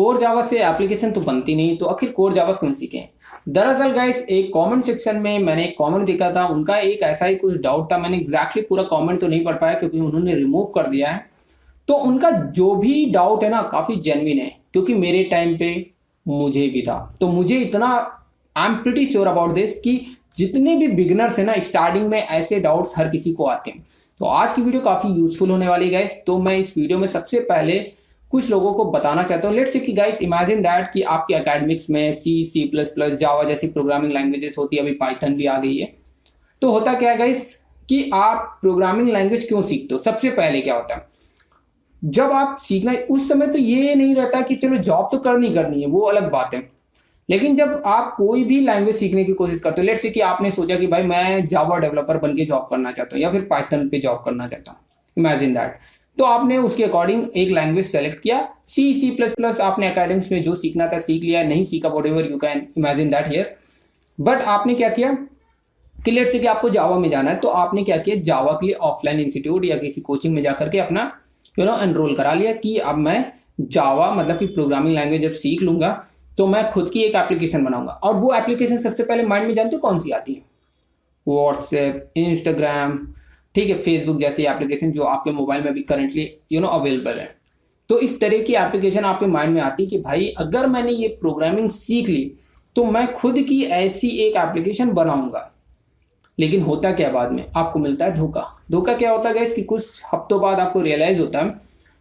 Core Java से application तो बनती नहीं, तो आखिर कोर जावा क्यों सीखें। दरअसल गाइस एक कमेंट सेक्शन में मैंने एक कमेंट देखा था, उनका एक ऐसा ही कुछ डाउट था। मैंने एग्जैक्टली पूरा कमेंट तो नहीं पढ़ पाया क्योंकि उन्होंने रिमूव कर दिया है। तो उनका जो भी डाउट है ना काफ़ी जेन्युइन है, क्योंकि मेरे टाइम पे मुझे भी था। तो मुझे इतना I am pretty sure about this कि जितने भी बिगिनर्स हैं ना स्टार्टिंग में ऐसे डाउट्स हर किसी को आते हैं। तो आज की वीडियो काफ़ी यूजफुल होने वाली है गाइस। तो मैं इस वीडियो में सबसे पहले कुछ लोगों को बताना चाहता हूँ। लेट्स से कि गाइस इमेजिन दैट कि आपके एकेडमिक्स में C++, जावा जैसी प्रोग्रामिंग लैंग्वेजेस होती है, अभी पाइथन भी आ गई है। तो होता क्या है गाइस कि आप प्रोग्रामिंग लैंग्वेज क्यों सीखते हो। सबसे पहले क्या होता है, जब आप सीखना उस समय तो ये नहीं रहता कि चलो जॉब तो करनी है, वो अलग बात है। लेकिन जब आप कोई भी लैंग्वेज सीखने की कोशिश करते हो, लेट्स से कि आपने सोचा कि भाई मैं जावा डेवलपर बन के जॉब करना चाहता हूँ या फिर पाइथन पे जॉब करना चाहता हूँ, इमेजिन दैट। तो आपने उसके अकॉर्डिंग एक लैंग्वेज सेलेक्ट किया, C++। आपने एकेडमिक्स में जो सीखना था सीख लिया, नहीं सीखा whatever you can imagine that here. But आपने क्या किया कि लेट्स से कि आपको जावा में जाना है, तो आपने क्या किया, जावा के लिए ऑफलाइन इंस्टीट्यूट या किसी कोचिंग में जाकर के अपना एनरोल करा लिया कि अब मैं जावा मतलब कि प्रोग्रामिंग लैंग्वेज जब सीख लूंगा तो मैं खुद की एक एप्लीकेशन बनाऊंगा। और वो एप्लीकेशन सबसे पहले माइंड में जानते हो कौन सी आती है, व्हाट्सएप, इंस्टाग्राम, ठीक है, फेसबुक जैसी एप्लीकेशन जो आपके मोबाइल में भी करेंटली अवेलेबल है। तो इस तरह की एप्लीकेशन आपके माइंड में आती है कि भाई अगर मैंने ये प्रोग्रामिंग सीख ली तो मैं खुद की ऐसी एक एप्लीकेशन बनाऊंगा। लेकिन होता क्या बाद में, आपको मिलता है धोखा। क्या होता है कि कुछ हफ्तों बाद आपको रियलाइज होता है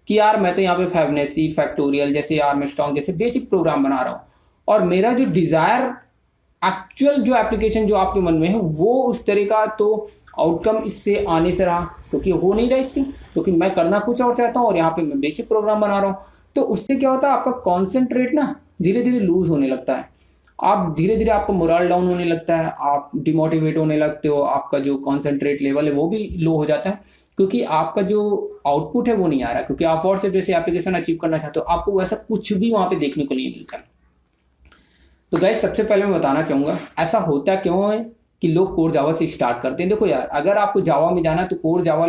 कि यार मैं तो यहाँ पे फिबोनाची, फैक्टोरियल जैसे आर्मस्ट्रॉन्ग जैसे बेसिक प्रोग्राम बना रहा हूँ, और मेरा जो डिज़ायर एक्चुअल जो एप्लीकेशन जो आपके मन में है वो उस तरह का तो आउटकम इससे आने से रहा, क्योंकि हो नहीं रहा इससे, क्योंकि मैं करना कुछ और चाहता हूँ और यहाँ पे मैं बेसिक प्रोग्राम बना रहा हूँ। तो उससे क्या होता है, आपका कॉन्सेंट्रेट ना धीरे धीरे लूज होने लगता है, आप धीरे धीरे आपका मोरल डाउन होने लगता है, आप डिमोटिवेट होने लगते हो, आपका जो कॉन्सेंट्रेट लेवल है वो भी लो हो जाता है, क्योंकि आपका जो आउटपुट है वो नहीं आ रहा, क्योंकि आप व्हाट्सएप जैसे एप्लीकेशन अचीव करना चाहते हो, आपको वैसा कुछ भी वहाँ पे देखने को नहीं मिलता। तो गाइस सबसे पहले मैं बताना चाहूँगा ऐसा होता क्यों है कि लोग कोर जावा से स्टार्ट करते हैं। देखो यार, अगर आपको जावा में जाना है तो कोर जावा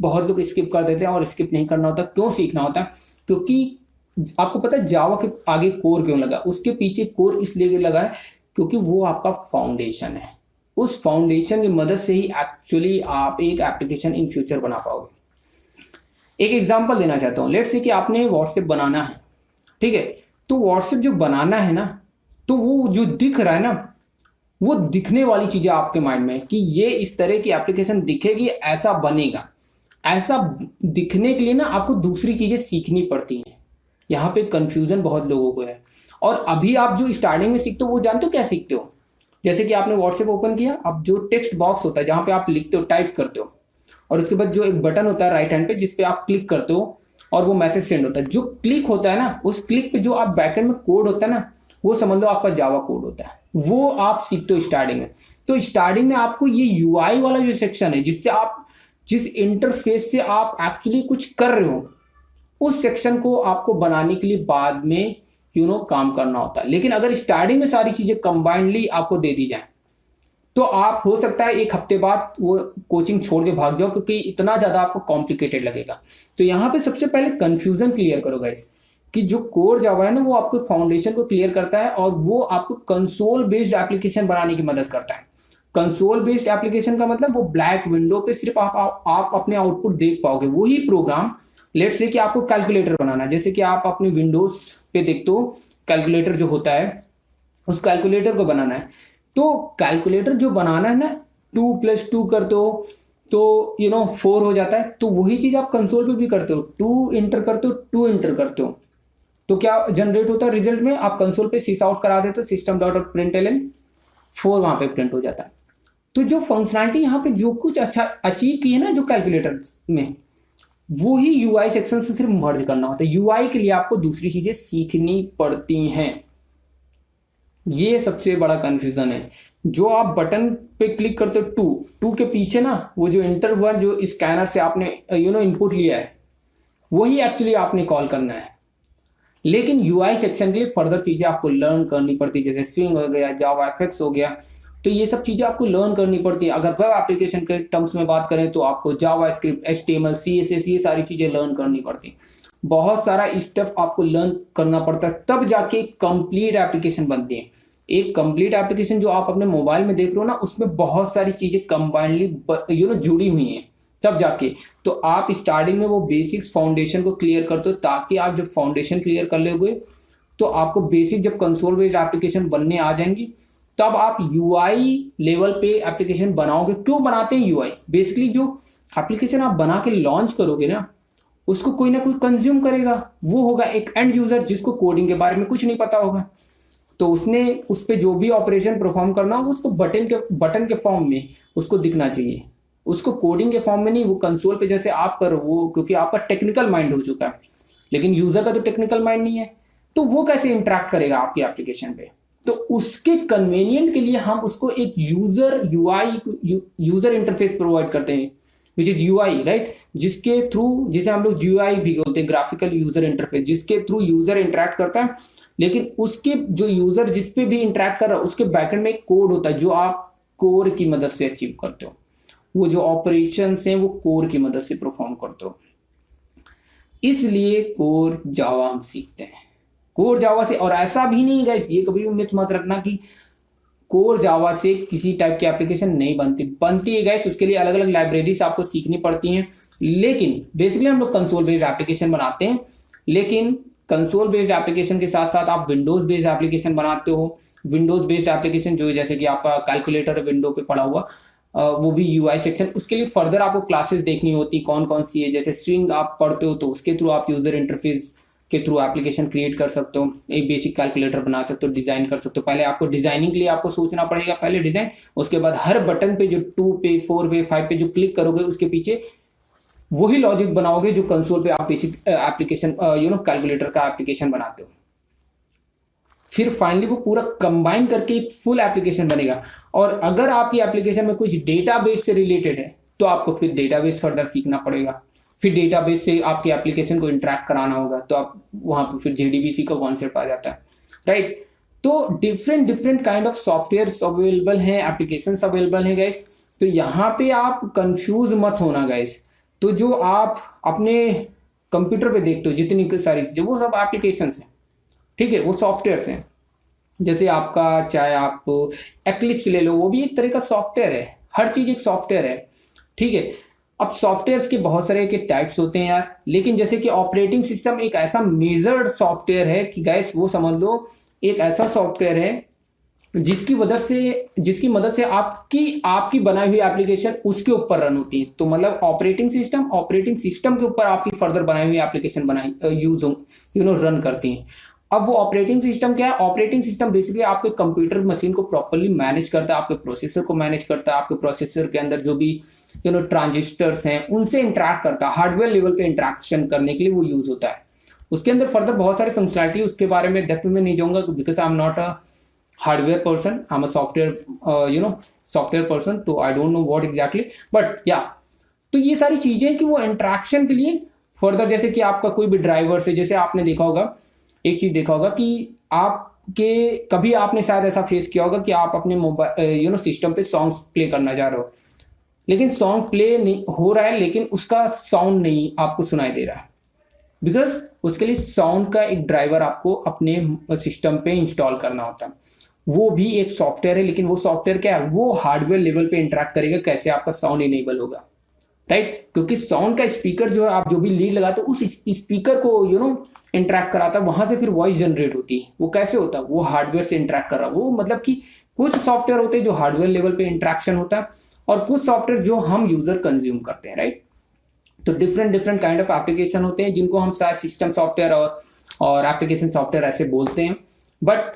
बहुत लोग स्किप कर देते हैं, और स्किप नहीं करना होता, क्यों सीखना होता है, क्योंकि आपको पता है जावा के आगे कोर क्यों लगा, उसके पीछे कोर इसलिए लगा है क्योंकि वो आपका फाउंडेशन है। उस फाउंडेशन की मदद से ही एक्चुअली आप एक एप्लीकेशन इन फ्यूचर बना पाओगे। एक एग्जांपल देना चाहता हूँ, लेट्स से कि आपने व्हाट्सएप बनाना है, ठीक है। तो व्हाट्सएप जो बनाना है ना, तो वो जो दिख रहा है ना, वो दिखने वाली चीजें आपके माइंड में कि ये इस तरह की एप्लीकेशन दिखेगी, ऐसा बनेगा। ऐसा दिखने के लिए ना आपको दूसरी चीजें सीखनी पड़ती हैं। यहाँ पे कंफ्यूजन बहुत लोगों को है। और अभी आप जो स्टार्टिंग में सीखते हो वो जानते हो क्या सीखते हो, जैसे कि आपने व्हाट्सएप ओपन किया, अब जो टेक्स्ट बॉक्स होता है जहाँ पे आप लिखते हो, टाइप करते हो, और उसके बाद जो एक बटन होता है राइट हैंड पे जिस पे आप क्लिक करते हो और वो मैसेज सेंड होता है। जो क्लिक होता है ना, उस क्लिक पे जो आप बैकएंड में कोड होता है ना, वो समझ लो आपका जावा कोड होता है, वो आप सीखते हो स्टार्टिंग में। तो स्टार्टिंग में आपको ये यूआई वाला जो सेक्शन है, जिससे आप जिस इंटरफेस से आप एक्चुअली कुछ कर रहे हो, उस सेक्शन को आपको बनाने के लिए बाद में काम करना होता है। लेकिन अगर स्टार्टिंग में सारी चीजें कंबाइंडली आपको दे दी जाए तो आप हो सकता है एक हफ्ते बाद वो कोचिंग छोड़ के भाग जाओ, क्योंकि इतना ज्यादा आपको कॉम्प्लिकेटेड लगेगा। तो यहाँ पे सबसे पहले कंफ्यूजन क्लियर करो गाइस, कि जो कोर जावा है ना वो आपको फाउंडेशन को क्लियर करता है और वो आपको कंसोल बेस्ड एप्लीकेशन बनाने की मदद करता है। कंसोल बेस्ड एप्लीकेशन का मतलब वो ब्लैक विंडो पे सिर्फ आप अपने आउटपुट देख पाओगे, वही प्रोग्राम। लेट्स से कि आपको कैलकुलेटर बनाना है, जैसे कि आप अपने विंडोज पे देखते हो कैलकुलेटर जो होता है, उस कैलकुलेटर को बनाना है। तो कैलकुलेटर जो बनाना है ना, 2+2 करते हो तो 4 हो जाता है। तो वही चीज आप कंसोल पे भी करते हो, 2 इंटर करते हो, 2 इंटर करते हो, तो क्या जनरेट होता है रिजल्ट में, आप कंसोल पे सिस आउट करा देते हो, system.out.println 4 वहां पे प्रिंट हो जाता है। तो जो फंक्शनैलिटी यहाँ पे जो कुछ अच्छा अचीव की है ना जो कैलकुलेटर में, वो ही यूआई सेक्शन से सिर्फ मर्ज करना होता है। यूआई के लिए आपको दूसरी चीजें सीखनी पड़ती हैं। ये सबसे बड़ा कंफ्यूजन है। जो आप बटन पे क्लिक करते हो, टू के पीछे ना वो जो इंटर हुआ, जो स्कैनर से आपने इनपुट लिया है, वही एक्चुअली आपने कॉल करना है। लेकिन यूआई सेक्शन के लिए फर्दर चीजें आपको लर्न करनी पड़ती है, जैसे स्विंग हो गया, जावा एफएक्स हो गया। तो ये सब चीजें आपको लर्न करनी पड़ती है। अगर वेब एप्लीकेशन के टर्म्स में बात करें तो आपको जावा स्क्रिप्ट, HTML, CSS, ये सारी चीजें लर्न करनी पड़ती। बहुत सारा स्टेप आपको लर्न करना पड़ता है, तब जाके कंप्लीट एप्लीकेशन बनती है। एक कंप्लीट एप्लीकेशन जो आप अपने मोबाइल में देख रहे हो ना, उसमें बहुत सारी चीजें कंबाइनली जुड़ी हुई हैं, तब जाके। तो आप स्टार्टिंग में वो बेसिक्स फाउंडेशन को क्लियर करते हो, ताकि आप जब फाउंडेशन क्लियर कर लोगे तो आपको बेसिक जब कंसोल बेस्ड एप्लीकेशन बनने आ जाएंगी, तब आप यूआई लेवल पे एप्लीकेशन बनाओगे। क्यों बनाते हैं यूआई? बेसिकली जो एप्लीकेशन आप बना के लॉन्च करोगे ना, उसको कोई ना कोई कंज्यूम करेगा। वो होगा एक एंड यूजर जिसको कोडिंग के बारे में कुछ नहीं पता होगा, तो उसने उस पर जो भी ऑपरेशन परफॉर्म करना होगा उसको बटन के फॉर्म में उसको दिखना चाहिए, उसको कोडिंग के फॉर्म में नहीं। वो कंसोल पे जैसे आप करो वो, क्योंकि आपका टेक्निकल माइंड हो चुका है, लेकिन यूजर का तो टेक्निकल माइंड नहीं है, तो वो कैसे इंटरेक्ट करेगा आपकी एप्लीकेशन पे? तो उसके कन्वीनियंट के लिए हम उसको एक यूजर इंटरफेस प्रोवाइड करते हैं, विच इज यूआई, राइट, जिसके थ्रू, जिसे हम लोग यूआई भी बोलते हैं, ग्राफिकल यूजर इंटरफेस, जिसके थ्रू यूजर इंटरेक्ट करता है। लेकिन उसके जो यूजर जिस पे भी इंटरेक्ट कर रहा है, उसके बैकएंड में एक कोड होता है जो आप कोर की मदद से अचीव करते हो। वो जो ऑपरेशंस हैं वो कोर की मदद से परफॉर्म करते हो, इसलिए कोर जावा हम सीखते हैं, कोर जावा से। और ऐसा भी नहीं गाइस, ये कभी भी मिथ मत रखना कि कोर जावा से किसी टाइप की एप्लीकेशन नहीं बनती है गाइस। उसके लिए अलग अलग लाइब्रेरीज आपको सीखनी पड़ती हैं। लेकिन बेसिकली हम लोग कंसोल बेस्ड एप्लीकेशन बनाते हैं, लेकिन कंसोल बेस्ड एप्लीकेशन के साथ साथ आप विंडोज बेस्ड एप्लीकेशन बनाते हो। विंडोज बेस्ड एप्लीकेशन जो है, जैसे कि आपका कैलकुलेटर विंडो पे पड़ा हुआ, वो भी यूआई सेक्शन। उसके लिए फर्दर आपको क्लासेस देखनी होती कौन कौन सी है। जैसे स्ट्रिंग आप पढ़ते हो तो उसके थ्रू आप यूजर इंटरफेस के थ्रू एप्लीकेशन क्रिएट कर सकते हो, एक बेसिक कैलकुलेटर बना सकते हो, डिजाइन कर सकते हो। पहले आपको डिजाइनिंग के लिए आपको सोचना पड़ेगा, पहले डिजाइन, उसके बाद हर बटन पे जो 2 पे 4 पे 5 पे जो क्लिक करोगे उसके पीछे वही लॉजिक बनाओगे जो कंसोल पे आप बेसिक एप्लीकेशन कैलकुलेटर का एप्लीकेशन बनाते हो। फिर फाइनली वो पूरा कंबाइन करके एक फुल एप्लीकेशन बनेगा। और अगर आपकी एप्लीकेशन में कुछ डेटाबेस से रिलेटेड है तो आपको फिर डेटाबेस फर्दर सीखना पड़ेगा। फिर डेटाबेस से आपकी एप्लीकेशन को इंटरेक्ट कराना होगा, तो आप वहां पर फिर जेडीबीसी का कॉन्सेप्ट आ जाता है, राइट। तो different kind of software available हैं, एप्लीकेशन अवेलेबल हैं गाइस। तो यहाँ पे आप कंफ्यूज मत होना गाइस। तो जो आप अपने कंप्यूटर पे देखते हो जितनी सारी चीजें, वो सब एप्लीकेशंस हैं, ठीक है, वो सॉफ्टवेयर्स हैं। जैसे आपका चाहे आप एक्लिप्स ले लो, वो भी एक तरह का सॉफ्टवेयर है, हर चीज एक सॉफ्टवेयर है, ठीक है। अब सॉफ्टवेयर्स के बहुत सारे के टाइप्स होते हैं यार, लेकिन जैसे कि ऑपरेटिंग सिस्टम एक ऐसा मेजर्ड सॉफ्टवेयर है कि गाइस वो समझ लो एक ऐसा सॉफ्टवेयर है जिसकी मदद से आपकी बनाई हुई एप्लीकेशन उसके ऊपर रन होती है। तो मतलब ऑपरेटिंग सिस्टम के ऊपर आपकी फर्दर बनाई हुई एप्लीकेशन रन करती हैं। अब वो ऑपरेटिंग सिस्टम क्या है? ऑपरेटिंग सिस्टम बेसिकली आपके कंप्यूटर मशीन को प्रॉपर्ली मैनेज करता है, आपके प्रोसेसर को मैनेज करता है, आपके प्रोसेसर के अंदर जो भी ट्रांजिस्टर्स हैं उनसे इंटरेक्ट करता है, हार्डवेयर लेवल पे इंटरेक्शन करने के लिए वो यूज होता है। उसके अंदर फर्दर बहुत सारी फंक्शनलिटी, उसके बारे में डेप्थ में नहीं जाऊंगा because I am not a hardware person, I am a software person, तो I don't know what exactly, but या तो ये सारी चीजें कि वो इंटरेक्शन के लिए फर्दर, जैसे कि आपका कोई भी ड्राइवर से, जैसे आपने देखा होगा, एक चीज देखा होगा कि आपके कभी आपने शायद ऐसा फेस किया होगा कि आप अपने मोबाइल सिस्टम पे सॉन्ग्स प्ले करना चाह रहे हो, लेकिन सॉन्ग प्ले नहीं हो रहा है, लेकिन उसका साउंड नहीं आपको सुनाई दे रहा है, बिकॉज उसके लिए साउंड का एक ड्राइवर आपको अपने सिस्टम पे इंस्टॉल करना होता है। वो भी एक सॉफ्टवेयर है, लेकिन वो सॉफ्टवेयर क्या है? वो हार्डवेयर लेवल पे इंटरेक्ट करेगा कैसे आपका साउंड इनेबल होगा, राइट। क्योंकि साउंड का स्पीकर जो है, आप जो भी लीड लगाते हो उस स्पीकर को इंटरेक्ट कराता है, वहां से फिर वॉइस जनरेट होती है। वो कैसे होता है? वो हार्डवेयर से इंटरेक्ट कर रहा है। वो मतलब कि कुछ सॉफ्टवेयर होते हैं जो हार्डवेयर लेवल पे इंटरेक्शन होता है, और कुछ सॉफ्टवेयर जो हम यूजर कंज्यूम करते हैं, राइट। तो डिफरेंट काइंड ऑफ एप्लीकेशन होते हैं जिनको हम शायद सिस्टम सॉफ्टवेयर और एप्लीकेशन सॉफ्टवेयर ऐसे बोलते हैं, बट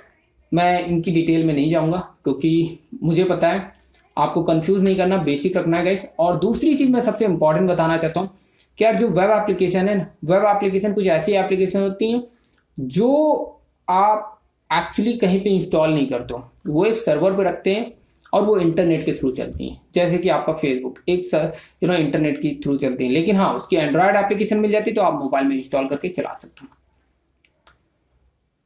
मैं इनकी डिटेल में नहीं जाऊंगा क्योंकि मुझे पता है आपको कंफ्यूज नहीं करना, बेसिक रखना है गाइस। और दूसरी चीज मैं सबसे इंपॉर्टेंट बताना चाहता हूँ कि यार जो वेब एप्लीकेशन है, वेब एप्लीकेशन कुछ ऐसी एप्लीकेशन होती हैं जो आप एक्चुअली कहीं पे इंस्टॉल नहीं करते हो, वो एक सर्वर पे रखते हैं और वो इंटरनेट के थ्रू चलती हैं। जैसे कि आपका फेसबुक एक इंटरनेट के थ्रू चलती है, लेकिन हाँ उसकी एंड्रॉयड एप्लीकेशन मिल जाती है तो आप मोबाइल में इंस्टॉल करके चला सकते हो।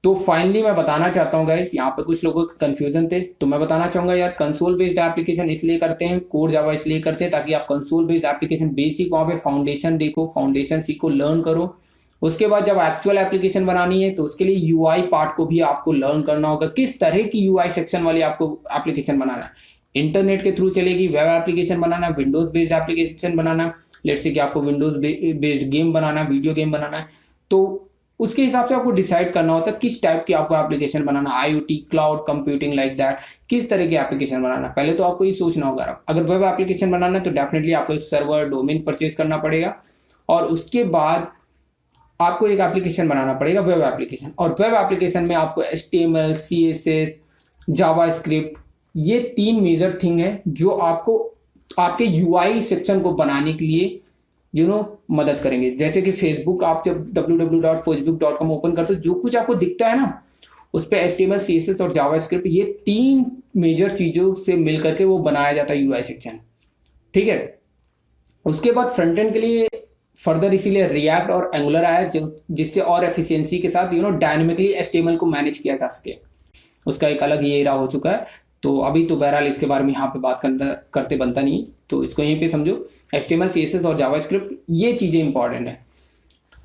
तो फाइनली मैं बताना चाहता हूँ गाइस, यहाँ पे कुछ लोगों के कंफ्यूजन थे, तो मैं बताना चाहूंगा यार कंसोल बेस्ड एप्लीकेशन इसलिए करते हैं, कोर जावा इसलिए करते हैं ताकि आप कंसोल बेस्ड एप्लीकेशन बेसिक वहाँ पे फाउंडेशन देखो, फाउंडेशन सीखो, लर्न करो, उसके बाद जब एक्चुअल एप्लीकेशन बनानी है तो उसके लिए यूआई पार्ट को भी आपको लर्न करना होगा, किस तरह की यूआई सेक्शन वाली आपको एप्लीकेशन बनाना है। इंटरनेट के थ्रू चलेगी, web application banana, Windows based application banana, let's say कि आपको विंडोज बेस्ड गेम बनाना, वीडियो गेम बनाना है, तो उसके हिसाब से आपको डिसाइड करना होता है किस टाइप की आपको application banana, IoT, cloud computing like that, किस तरह की एप्लीकेशन बनाना। पहले तो आपको ये सोचना होगा, अगर वेब एप्लीकेशन बनाना है तो डेफिनेटली आपको एक सर्वर डोमेन परचेज करना पड़ेगा, और उसके बाद आपको एक एप्लीकेशन बनाना पड़ेगा वेब एप्लीकेशन। और वेब एप्लीकेशन में आपको HTML, CSS, जावास्क्रिप्ट, ये 3 मेजर थिंग है जो आपको आपके यूआई सेक्शन को बनाने के लिए मदद करेंगे। जैसे कि फेसबुक, आप जब www.facebook.com ओपन करते हो, जो कुछ आपको दिखता है ना, उस पर HTML, CSS और जावास्क्रिप्ट, ये 3 मेजर चीज़ों से मिल करके वो बनाया जाता है यूआई सेक्शन। ठीक है। उसके बाद फ्रंट एंड के लिए फर्दर इसीलिए रिएक्ट और एंगुलर आया, जिससे और एफिशिएंसी के साथ डायनेमिकली HTML को मैनेज किया जा सके। उसका एक अलग ही एरा हो चुका है। तो अभी तो बहरहाल इसके बारे में यहाँ पे बात करते बनता नहीं, तो इसको यहीं पे समझो। HTML, CSS और जावास्क्रिप्ट, ये चीज़ें इंपॉर्टेंट है।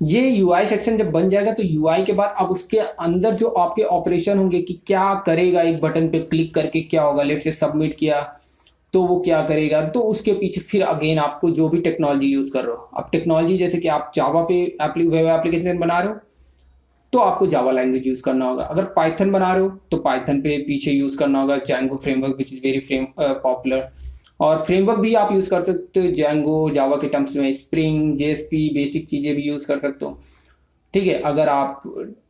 ये यूआई सेक्शन जब बन जाएगा तो यूआई के बाद अब उसके अंदर जो आपके ऑपरेशन होंगे कि क्या करेगा, एक बटन पे क्लिक करके क्या होगा, लेट से सबमिट किया तो वो क्या करेगा, तो उसके पीछे फिर अगेन आपको जो भी टेक्नोलॉजी यूज़ कर रहे हो, अब टेक्नोलॉजी जैसे कि आप जावा पे वेब एप्लीकेशन बना रहे हो तो आपको जावा लैंग्वेज यूज़ करना होगा। अगर पाइथन बना रहे हो तो पाइथन पे पीछे यूज़ करना होगा Django framework, which is very popular. और फ्रेमवर्क भी आप यूज़ कर सकते हो जैंगो, जावा के टर्म्स में स्प्रिंग, JSP, बेसिक चीज़ें भी यूज़ कर सकते हो। ठीक है। अगर आप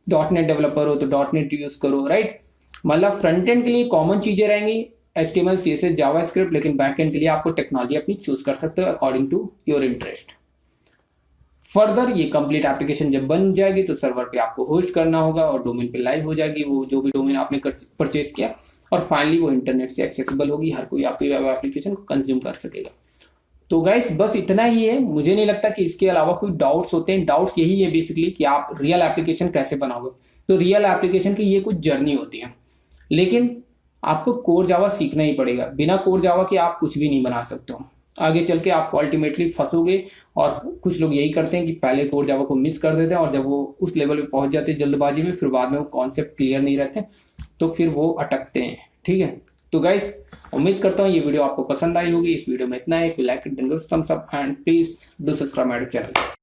.NET डेवलपर हो तो .NET यूज़ करो, राइट। मतलब फ्रंट एंड के लिए कॉमन चीज़ें रहेंगी HTML, CSS, जावास्क्रिप्ट, लेकिन बैक एंड के लिए आपको टेक्नोलॉजी अपनी चूज कर सकते हो according to your interest. Further ये कंप्लीट एप्लीकेशन जब बन जाएगी तो सर्वर पे आपको होस्ट करना होगा और डोमेन पे लाइव हो जाएगी वो जो भी डोमेन आपने परचेज किया, और फाइनली वो इंटरनेट से एक्सेसिबल होगी, हर कोई आपकी वेब एप्लीकेशन को कंज्यूम कर सकेगा। तो गाइस बस इतना ही है। मुझे नहीं लगता कि इसके अलावा कोई डाउट्स होते हैं। डाउट्स यही है बेसिकली कि आप रियल एप्लीकेशन कैसे बनाओगे। तो रियल एप्लीकेशन की ये कुछ जर्नी होती है, लेकिन आपको कोर जावा सीखना ही पड़ेगा। बिना कोर जावा के आप कुछ भी नहीं बना सकते हो। आगे चल के आपको अल्टीमेटली फंसोगे, और कुछ लोग यही करते हैं कि पहले कोर जावा को मिस कर देते हैं, और जब वो उस लेवल पे पहुंच जाते हैं जल्दबाजी में, फिर बाद में वो कॉन्सेप्ट क्लियर नहीं रहते तो फिर वो अटकते हैं। ठीक है। तो गाइस उम्मीद करता हूँ ये वीडियो आपको पसंद आई होगी। इस वीडियो में इतना है। If you like it then give thumbs up and please do subscribe my channel.